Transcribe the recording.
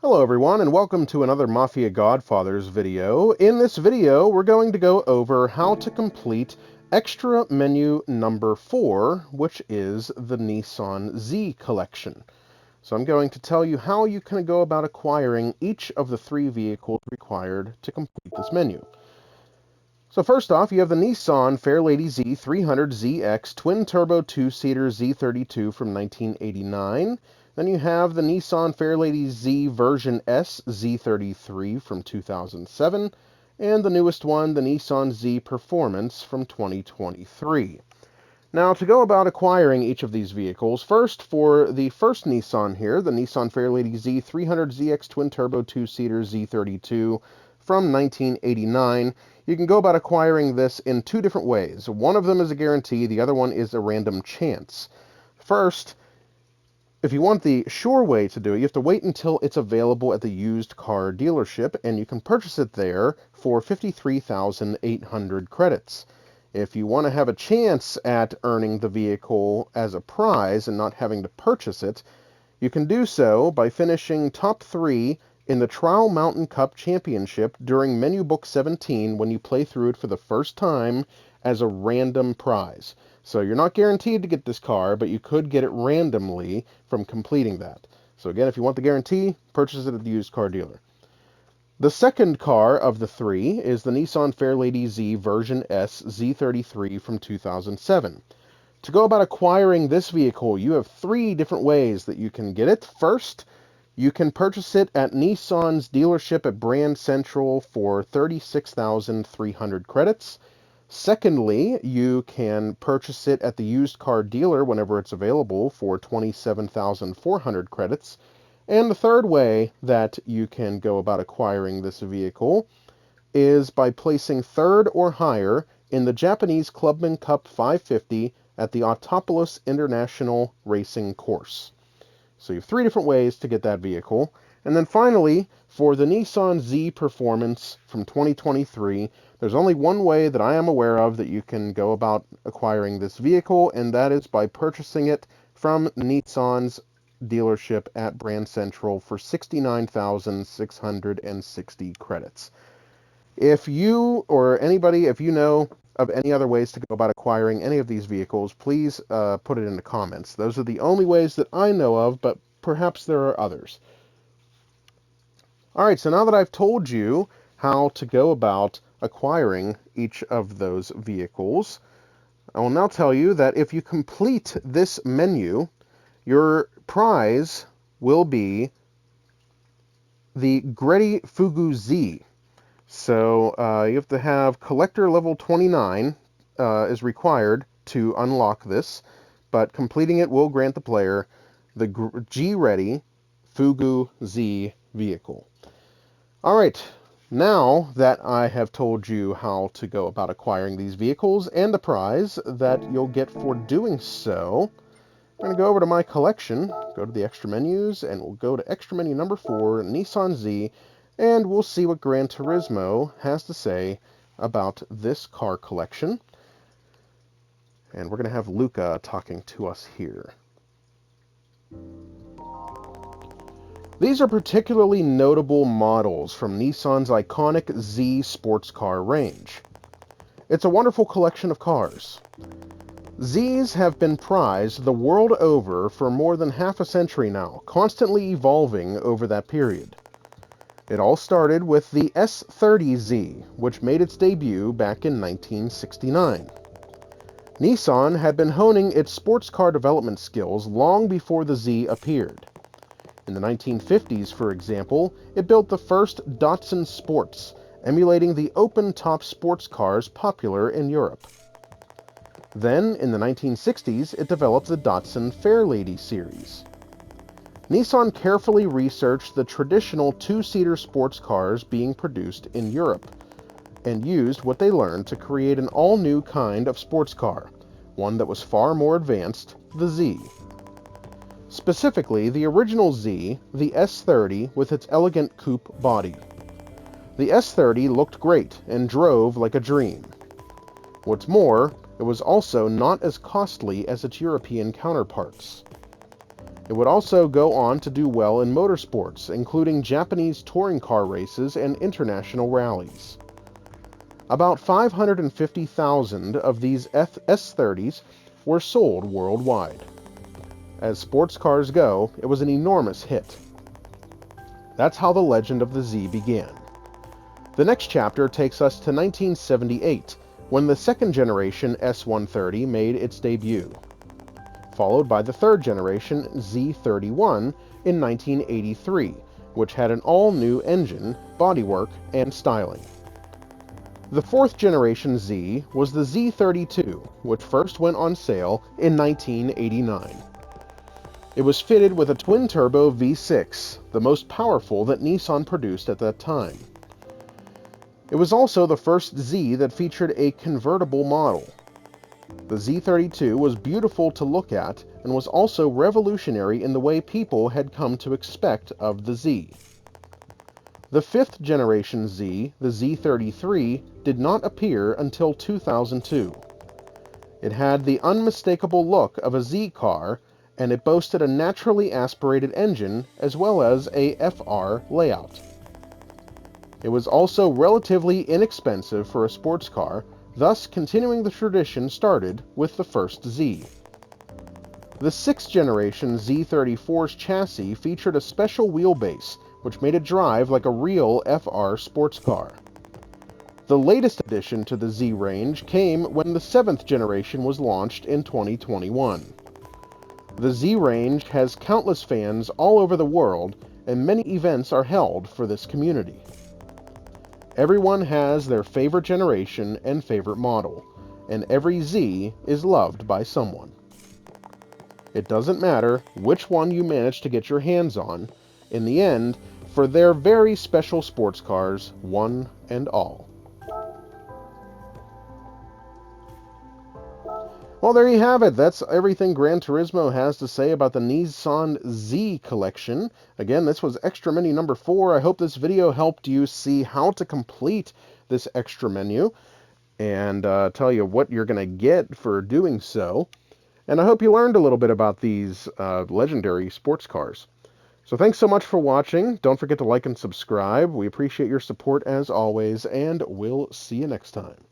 Hello everyone, and welcome to another Mafia Godfathers video. In this video, we're going to go over how to complete extra menu number 4, which is the Nissan Z collection. So I'm going to tell you how you can go about acquiring each of the 3 vehicles required to complete this menu. So first off, you have the Nissan Fairlady Z300ZX twin-turbo 2-seater Z32 from 1989. Then you have the Nissan Fairlady Z version S Z33 from 2007. And the newest one, the Nissan Z Performance from 2023. Now, to go about acquiring each of these vehicles, first, for the first Nissan here, the Nissan Fairlady Z300ZX twin-turbo 2-seater Z32 from 1989, you can go about acquiring this in 2 different ways. One of them is a guarantee, the other one is a random chance. First, if you want the sure way to do it, you have to wait until it's available at the used car dealership, and you can purchase it there for 53,800 credits. If you want to have a chance at earning the vehicle as a prize and not having to purchase it, you can do so by finishing top 3 in the Trial Mountain Cup Championship during Menu Book 17 when you play through it for the first time as a random prize. So you're not guaranteed to get this car, but you could get it randomly from completing that. So again, if you want the guarantee, purchase it at the used car dealer. The second car of the 3 is the Nissan Fairlady Z version S Z33 from 2007. To go about acquiring this vehicle, you have 3 different ways that you can get it. First, you can purchase it at Nissan's dealership at Brand Central for 36,300 credits. Secondly, you can purchase it at the used car dealer whenever it's available for 27,400 credits. And the third way that you can go about acquiring this vehicle is by placing 3rd or higher in the Japanese Clubman Cup 550 at the Autopolis International Racing Course. So you have 3 different ways to get that vehicle. And then finally, for the Nissan Z Performance from 2023, there's only one way that I am aware of that you can go about acquiring this vehicle, and that is by purchasing it from Nissan's dealership at Brand Central for 69,660 credits. If you or anybody, if you know of any other ways to go about acquiring any of these vehicles, please put it in the comments. Those are the only ways that I know of, but perhaps there are others. Alright, so now that I've told you how to go about acquiring each of those vehicles, I will now tell you that if you complete this menu, your prize will be the Greddy Fugu Z. So you have to have collector level 29 is required to unlock this, but completing it will grant the player the G-Ready Fugu Z vehicle. Alright, now that I have told you how to go about acquiring these vehicles and the prize that you'll get for doing so, I'm going to go over to my collection, go to the extra menus, and we'll go to extra menu number 4, Nissan Z, and we'll see what Gran Turismo has to say about this car collection. And we're going to have Luca talking to us here. These are particularly notable models from Nissan's iconic Z sports car range. It's a wonderful collection of cars. Zs have been prized the world over for more than half a century now, constantly evolving over that period. It all started with the S30Z, which made its debut back in 1969. Nissan had been honing its sports car development skills long before the Z appeared. In the 1950s, for example, it built the first Datsun Sports, emulating the open-top sports cars popular in Europe. Then, in the 1960s, it developed the Datsun Fairlady series. Nissan carefully researched the traditional 2-seater sports cars being produced in Europe, and used what they learned to create an all-new kind of sports car, one that was far more advanced, the Z. Specifically, the original Z, the S30 with its elegant coupe body. The S30 looked great and drove like a dream. What's more, it was also not as costly as its European counterparts. It would also go on to do well in motorsports, including Japanese touring car races and international rallies. About 550,000 of these S30s were sold worldwide. As sports cars go, it was an enormous hit. That's how the legend of the Z began. The next chapter takes us to 1978, when the second generation S130 made its debut, followed by the third generation Z31 in 1983, which had an all-new engine, bodywork, and styling. The fourth generation Z was the Z32, which first went on sale in 1989. It was fitted with a twin-turbo V6, the most powerful that Nissan produced at that time. It was also the first Z that featured a convertible model. The Z32 was beautiful to look at and was also revolutionary in the way people had come to expect of the Z. The fifth generation Z, the Z33, did not appear until 2002. It had the unmistakable look of a Z car, and it boasted a naturally aspirated engine as well as a FR layout. It was also relatively inexpensive for a sports car, thus continuing the tradition started with the first Z. The sixth generation Z34's chassis featured a special wheelbase, which made it drive like a real FR sports car. The latest addition to the Z range came when the seventh generation was launched in 2021. The Z range has countless fans all over the world, and many events are held for this community. Everyone has their favorite generation and favorite model, and every Z is loved by someone. It doesn't matter which one you manage to get your hands on, in the end, for their very special sports cars, one and all. Well, there you have it. That's everything Gran Turismo has to say about the Nissan Z collection. Again, this was Extra Menu number 4. I hope this video helped you see how to complete this extra menu and tell you what you're going to get for doing so. And I hope you learned a little bit about these legendary sports cars. So thanks so much for watching. Don't forget to like and subscribe. We appreciate your support as always, and we'll see you next time.